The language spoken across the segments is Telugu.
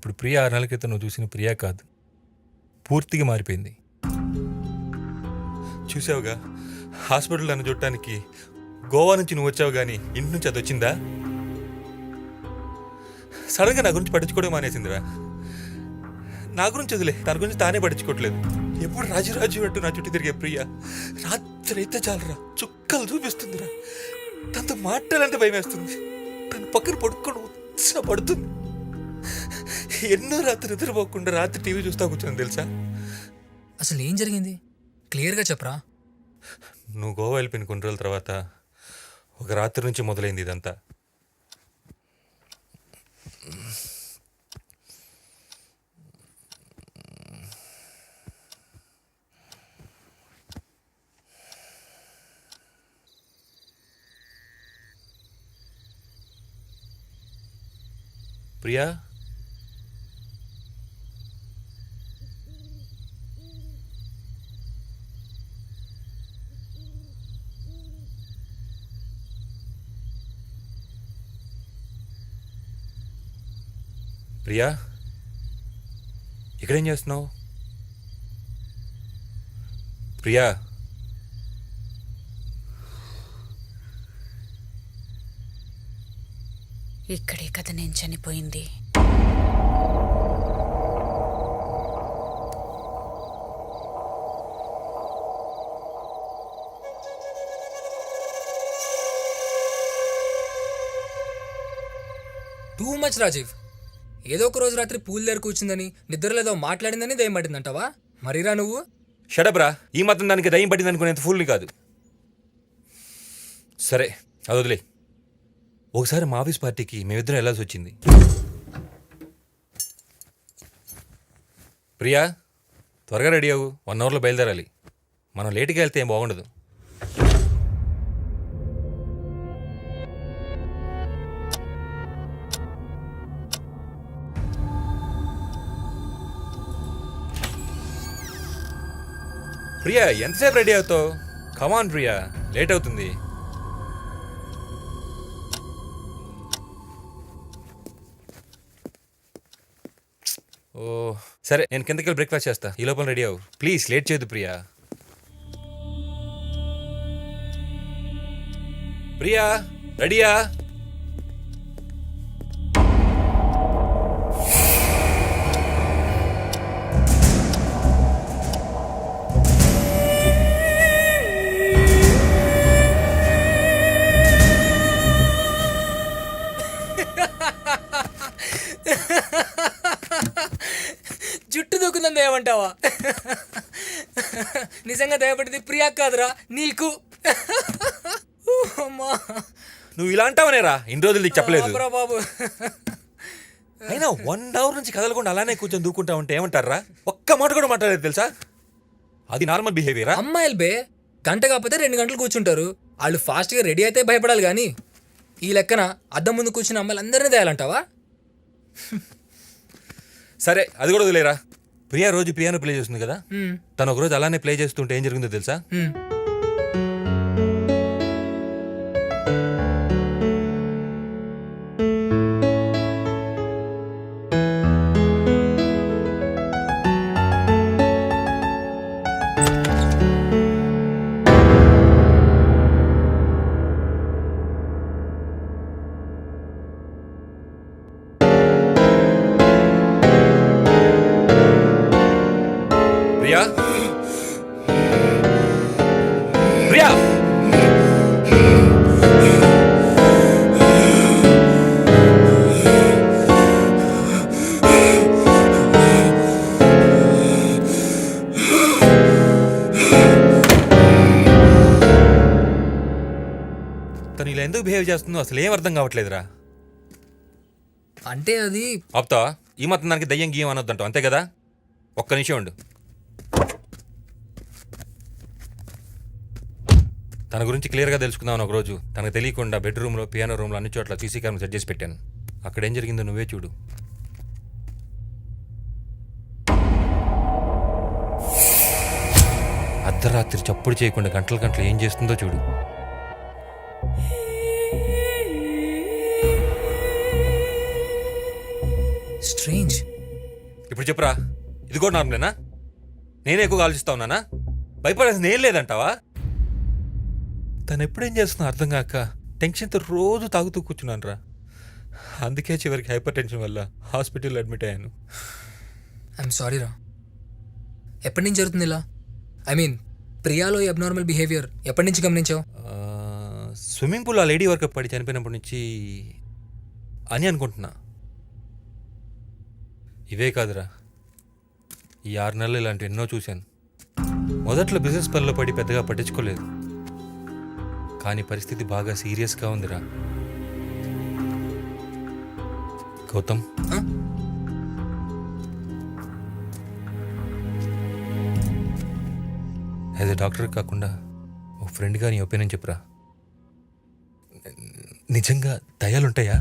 ఇప్పుడు ప్రియా 6 నెలల క్రితం నువ్వు చూసిన ప్రియా కాదు, పూర్తిగా మారిపోయింది. చూసావుగా, హాస్పిటల్ నన్ను చూడటానికి గోవా నుంచి నువ్వు వచ్చావు కానీ ఇంటి నుంచి అది వచ్చిందా? సడన్గా నా గురించి పట్టించుకోవడం మానేసిందిరా. నా గురించి వదిలే, తన గురించి తానే పట్టించుకోవట్లేదు. ఎప్పుడు రాజు అంటూ నా చుట్టూ తిరిగే ప్రియా రాత్రి అయితే చాలరా చుక్కలు చూపిస్తుందిరా. తనతో మాట్లాడాలంటే భయం వేస్తుంది. తన పక్కన పడుకొని ఉత్సాహపడుతుంది. ఎన్నో రాత్రి నిద్రపోకుండా రాత్రి టీవీ చూస్తా కూర్చొని తెలుసా. అసలు ఏం జరిగింది క్లియర్గా చెప్పరా? నువ్వు గోవా వెళ్ళిపోయిన కొన్ని రోజుల తర్వాత ఒక రాత్రి నుంచి మొదలైంది ఇదంతా. ప్రియా, ప్రియా, ఇక్కడేం చేస్తున్నావు? ప్రియా, ఇక్కడే కదా నేను చనిపోయింది. Too much Rajiv. ఏదో ఒక రోజు రాత్రి పూల్ దగ్గర కూర్చుందని నిద్రలేదో మాట్లాడిందని దయ్యం పట్టిందంటావా? మరిరా నువ్వు షడబ్రా. ఈ మాత్రం దానికి దయ్యం పట్టింది అనుకునేంత ఫుల్ని కాదు. సరే అది వదిలే. ఒకసారి మా ఆఫీస్ పార్టీకి మేమిద్దరం వెళ్ళాల్సి వచ్చింది. ప్రియా, త్వరగా రెడీ అవ్వు, 1 అవర్లో బయలుదేరాలి. మనం లేట్గా వెళ్తే ఏం బాగుండదు. ప్రియా, ఎంతసేపు రెడీ అవుతావు? కమాన్ ప్రియా, లేట్ అవుతుంది. ఓ సరే, నేను కిందకి వెళ్ళి బ్రేక్ఫాస్ట్ చేస్తా. ఈ లోపల రెడీ అవ్వు ప్లీజ్. లేట్ చేయదు ప్రియా. ప్రియా, రెడీయా? జుట్టు దూకుందని దయమంటావా? నిజంగా దయపడింది ప్రియా కాదురా, నీకు. నువ్వు ఇలా అంటావనేరా ఇన్ని రోజులు నీకు చెప్పలేదు. బాబు, అయినా 1 అవర్ నుంచి కదలకుండా అలానే కూర్చొని దూకుంటా ఉంటే ఏమంటారా? ఒక్క మాట కూడా మాట్లాడలేదు తెలుసా. అది నార్మల్ బిహేవియరా? అమ్మాయిలు బే గంట కాకపోతే 2 గంటలు కూర్చుంటారు. వాళ్ళు ఫాస్ట్గా రెడీ అయితే భయపడాలి కానీ ఈ లెక్కన అద్దం ముందు కూర్చున్న అమ్మాయిలు అందరినీ దయాలంటావా? సరే అది కూడా వదిలేరా. ప్రియా రోజు పియానో ప్లే చేస్తుంది కదా, తను ఒకరోజు అలానే ప్లే చేస్తుంటే ఏం జరిగిందో తెలుసా? ప్రియా, ప్రియా, తను ఇలా ఎందుకు బిహేవ్ చేస్తుందో అసలు ఏం అర్థం కావట్లేదురా. అంటే అది ఆపుతావా? ఈ మాత్రం దానికి దయ్యం గీయం అనొద్దంటావు అంతే కదా. ఒక్క నిమిషం ఉండు. తన గురించి క్లియర్గా తెలుసుకుందామని ఒకరోజు తనకు తెలియకుండా బెడ్రూమ్లో, పియానో రూమ్లో అన్ని చోట్ల సీసీ కెమెరా సెట్ చేసి పెట్టాను. అక్కడ ఏం జరిగిందో నువ్వే చూడు. అర్ధరాత్రి చప్పుడు చేయకుండా గంటల గంటలు ఏం చేస్తుందో చూడు. స్ట్రేంజ్. ఇప్పుడు చెప్పురా, ఇది కూడా నార్మలేనా? నేనే ఎక్కువ ఆలోచిస్తా ఉన్నానా? భయపడాల్సింది ఏం లేదంటావా? తను ఎప్పుడేం చేస్తున్నా అర్థం కాక టెన్షన్తో రోజు తాగుతూ కూర్చున్నాను రా. అందుకే చివరికి హైపర్ టెన్షన్ వల్ల హాస్పిటల్లో అడ్మిట్ అయ్యాను. ఐఎమ్ సారీ రా. ఎప్పటి నుంచి జరుగుతుంది ఇలా? ఐ మీన్ ప్రియాలో ఈ అబ్నార్మల్ బిహేవియర్ ఎప్పటి నుంచి గమనించావు? స్విమ్మింగ్ పూల్ ఆ లేడీ వర్కప్ పడి చనిపోయినప్పటి నుంచి అని అనుకుంటున్నా. ఇవే కాదురా, ఈ 6 నెలలు ఇలాంటి ఎన్నో చూశాను. మొదట్లో బిజినెస్ పనిలో పడి పెద్దగా పట్టించుకోలేదు, కానీ పరిస్థితి బాగా సీరియస్గా ఉందిరా. గౌతమ్, ఆ? యాజ్ ఎ డాక్టర్ కాకుండా ఓ ఫ్రెండ్గా నీ ఒపీనియన్ చెప్పురా. నిజంగా దయాలుంటాయా?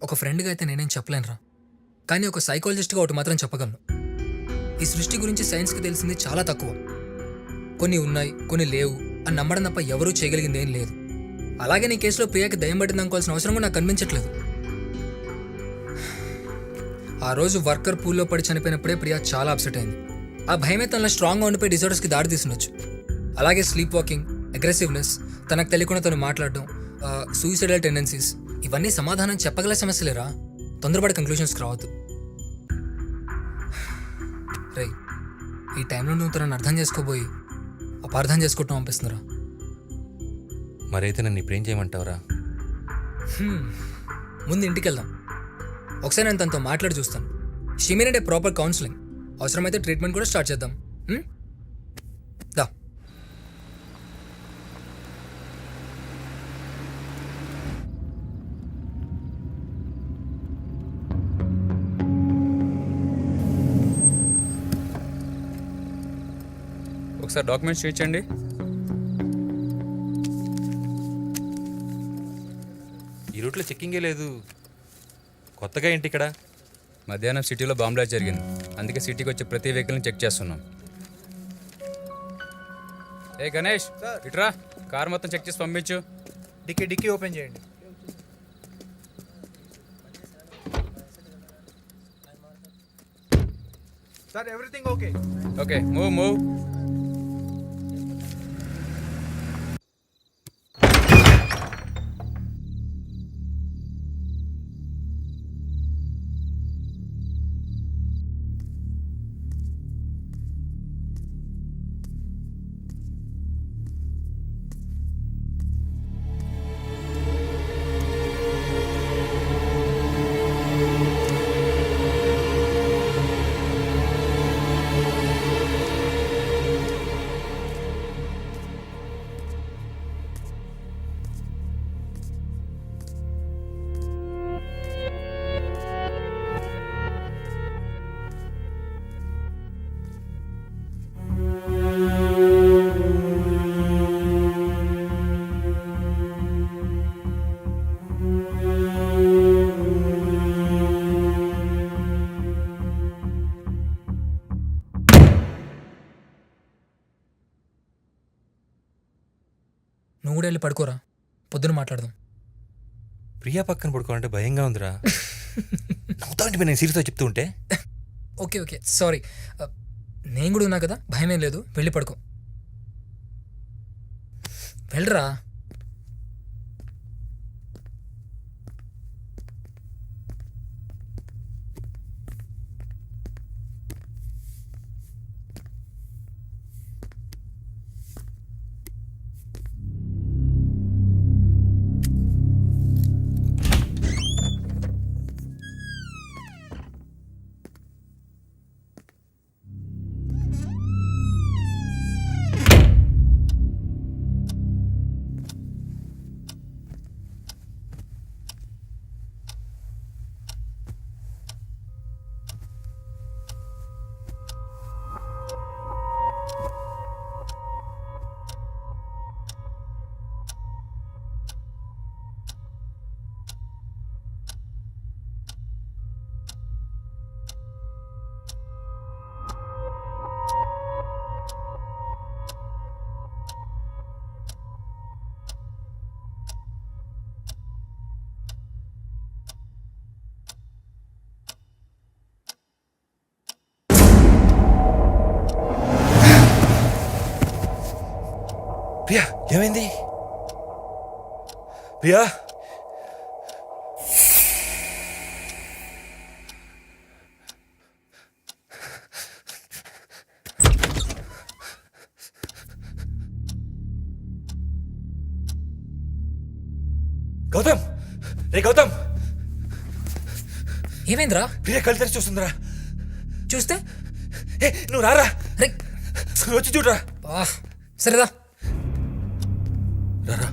ఒక ఫ్రెండ్గా అయితే నేనేం చెప్పలేనురా, కానీ ఒక సైకాలజిస్ట్గా ఒకటి మాత్రం చెప్పగలను. ఈ సృష్టి గురించి సైన్స్కి తెలిసింది చాలా తక్కువ. కొన్ని ఉన్నాయి, కొన్ని లేవు అని నమ్మడం తప్ప ఎవరూ చేయగలిగింది ఏం లేదు. అలాగే నీ కేసులో ప్రియాకి దయ్యం పట్టింది అనుకోవాల్సిన అవసరం కూడా నాకు కనిపించట్లేదు. ఆ రోజు వర్కర్ పూల్లో పడి చనిపోయినప్పుడే ప్రియా చాలా అప్సెట్ అయింది. ఆ భయమే తనలో స్ట్రాంగ్గా ఉండిపోయి డిజార్డర్స్కి దారి తీస్తుండొచ్చు. అలాగే స్లీప్ వాకింగ్, అగ్రెసివ్నెస్, తనకు తెలియకుండా తను మాట్లాడడం, సూయిసైడల్ టెండెన్సీస్, ఇవన్నీ సమాధానం చెప్పగల సమస్యలేరా. తొందరపడి కంక్లూషన్స్కి రావద్దు. రే, ఈ టైంలో నువ్వు తనని అర్థం చేసుకోబోయి అపార్థం చేసుకుంటాం అనిపిస్తుందిరా. మరైతే నన్ను ఇప్పుడు ఏం చేయమంటావురా? ముందు ఇంటికి వెళ్దాం. ఒకసారి నేను తనతో మాట్లాడి చూస్తాను. She may need a proper counselling. అవసరమైతే ట్రీట్మెంట్ కూడా స్టార్ట్ చేద్దాం. దా. ఒకసారి డాక్యుమెంట్స్ చూపించండి. ఈ రూట్లో చెక్కింగే లేదు. కొత్తగా ఏంటి ఇక్కడ? మధ్యాహ్నం సిటీలో బాంబ్ బ్లాస్ట్ జరిగింది, అందుకే సిటీకి వచ్చే ప్రతి వెహికల్ని చెక్ చేస్తున్నాం. ఏ గణేష్, ఇట్రా, కార్ మొత్తం చెక్ చేసి పంపించు. డిక్కీ ఓపెన్ చేయండి. Sir everything okay. Okay, move. నువ్వు కూడా వెళ్ళి పడుకోరా, పొద్దున మాట్లాడదాం. ప్రియా పక్కన పడుకోవాలంటే భయంగా ఉందిరా. నవ్వుతాంటి నేను సీరియస్గా చెప్తూ ఉంటే. Okay sorry. నేను కూడా ఉన్నా కదా, భయమేం లేదు. వెళ్ళి పడుకో. వెళ్ళరా. ఏమైంది ప్రియా? గౌతమ్, రే గౌతమ్, ఏమైందిరా? ప్రియా కళ్ళు తెరిచి చూస్తుందిరా. చూస్తే ఏ నువ్వు రారా, రే నువ్వు వచ్చి చూడరా. సరేదా. రారా.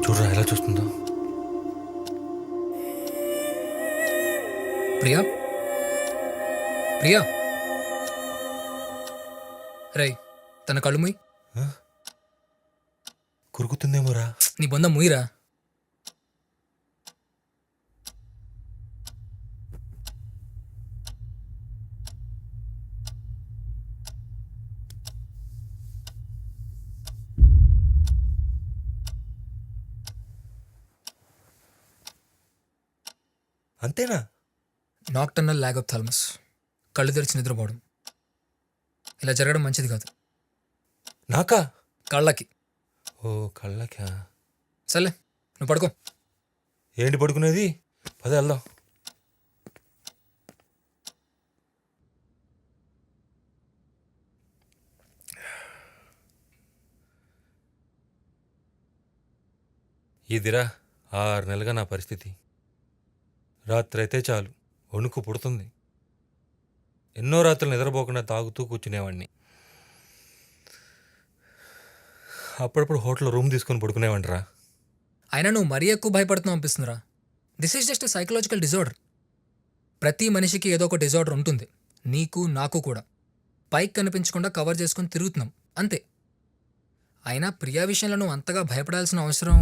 చూడరా ఎలా చూస్తుందో. ప్రియా, ప్రియా, రై తన కళ్ళు ముయ్. కురుకుతుందేమోరా. నీ బొంద ముయ్యరా. అంతేనా? నాక్టర్నల్ ల్యాగ్ ఆఫ్ థాలమస్, కళ్ళు తెరిచి నిద్రపోవడం. ఇలా జరగడం మంచిది కాదు. నాకా? కళ్ళకి. ఓ కళ్ళకా? సర్లే నువ్వు పడుకో. ఏంటి పడుకునేది? పద వెళ్దాం. ఇదిరా 6 నెలలుగా నా పరిస్థితి. రాత్రి అయితే చాలు వణుకు పుడుతుంది. ఎన్నో రాత్రులు నిద్రపోకుండా తాగుతూ కూర్చునేవాడిని. అప్పుడప్పుడు హోటల్లో రూమ్ తీసుకొని పడుకునేవాడిరా. అయినా నువ్వు మరీ ఎక్కువ భయపడుతున్నావు అనిపిస్తుందిరా. This is just psychological disorder. ప్రతి మనిషికి ఏదో ఒక డిజార్డర్ ఉంటుంది. నీకు నాకు కూడా. పైకి కనిపించకుండా కవర్ చేసుకొని తిరుగుతున్నాం అంతే. అయినా ప్రియా విషయంలో నువ్వు అంతగా భయపడాల్సిన అవసరం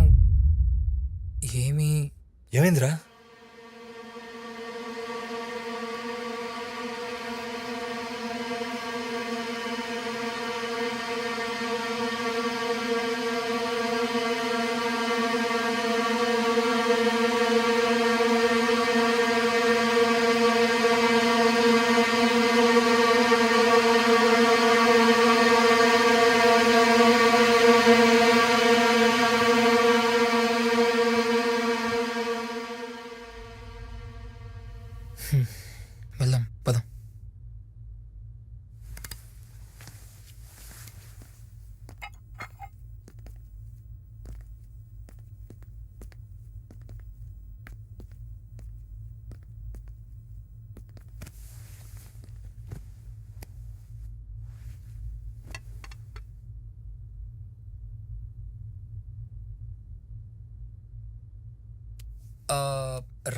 ఏమైందిరా? వెళ్దాం పదం.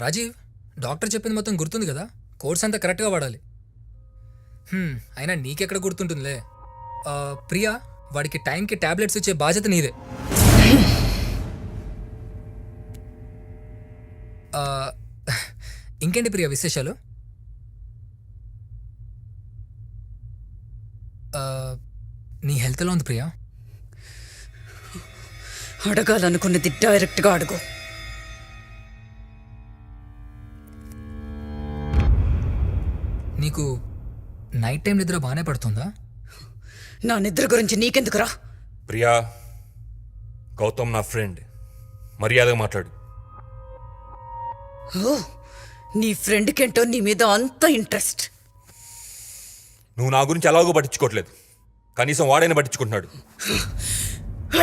రాజీవ్, డాక్టర్ చెప్పింది మొత్తం గుర్తుంది కదా? కోర్స్ అంతా కరెక్ట్గా వాడాలి. అయినా నీకెక్కడ గుర్తుంటుందిలే. ప్రియా, వాడికి టైంకి టాబ్లెట్స్ ఇచ్చే బాధ్యత నీదే. ఇంకేంటి ప్రియా విశేషాలు? నీ హెల్త్ ఎలా ఉంది ప్రియా? అడగాలనుకున్నది డైరెక్ట్గా అడుగు. నీకు నైట్ టైం నిద్ర బాగానే పడుతుందా? నా నిద్ర గురించి నీకెందుకురా? ప్రియా, గౌతమ్ నా ఫ్రెండ్, మర్యాదగా మాట్లాడు. ఓ, నీ ఫ్రెండ్కేంటో నీ మీద అంత ఇంట్రెస్ట్. నువ్వు నా గురించి ఎలాగో పట్టించుకోవట్లేదు, కనీసం వాడైనా పట్టించుకుంటున్నాడు.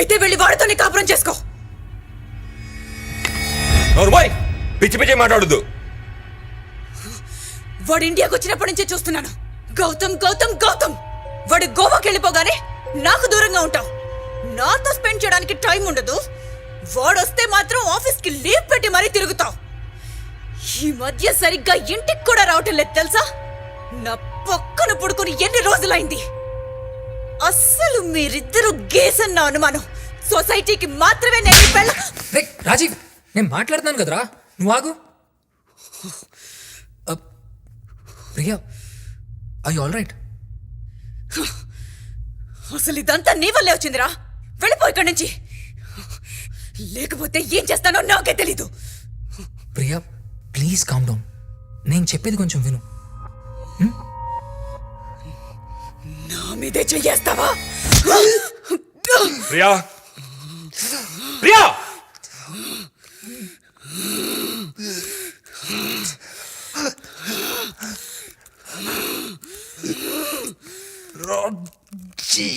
అయితే వెళ్ళి వాడితోనే కాపురం చేసుకో. నోర్మోయ్, పిచ్చి పిచ్చి మాట్లాడద్దు. వాడు ఇండియాకి వచ్చినప్పటి నుంచే చూస్తున్నాను. గౌతమ్ గౌతమ్ గౌతమ్. వాడు గోవాకి వెళ్ళిపోగానే నాకు దూరంగా ఉంటావు. నాతో స్పెండ్ చేయడానికి టైం ఉండదు. వాడొస్తే మాత్రం ఆఫీస్కి లీవ్ పెట్టి మరీ తిరుగుతావు. ఈ మధ్య సరిగ్గా ఇంటికి కూడా రావటం లేదు తెలుసా? నా పక్కన పడుకుని ఎన్ని రోజులైంది. అస్సలు మీరిద్దరూ గేసన్న అనుమానం. సొసైటీకి మాత్రమే నేను రాజీవ్, నేను మాట్లాడుతున్నాను కదరా, నువ్వు ఆగు. Priya, I all right? అసలు ఇదంతా నీ వల్లే వచ్చిందిరా. వెళ్ళిపో ఇక్కడి నుంచి, లేకపోతే ఏం చేస్తానో నాకే తెలీదు. Priya please calm down. నేను చెప్పేది కొంచెం విను. మీదే చెయ్యేస్తావా? ప్రియా ప్రియా రాజీ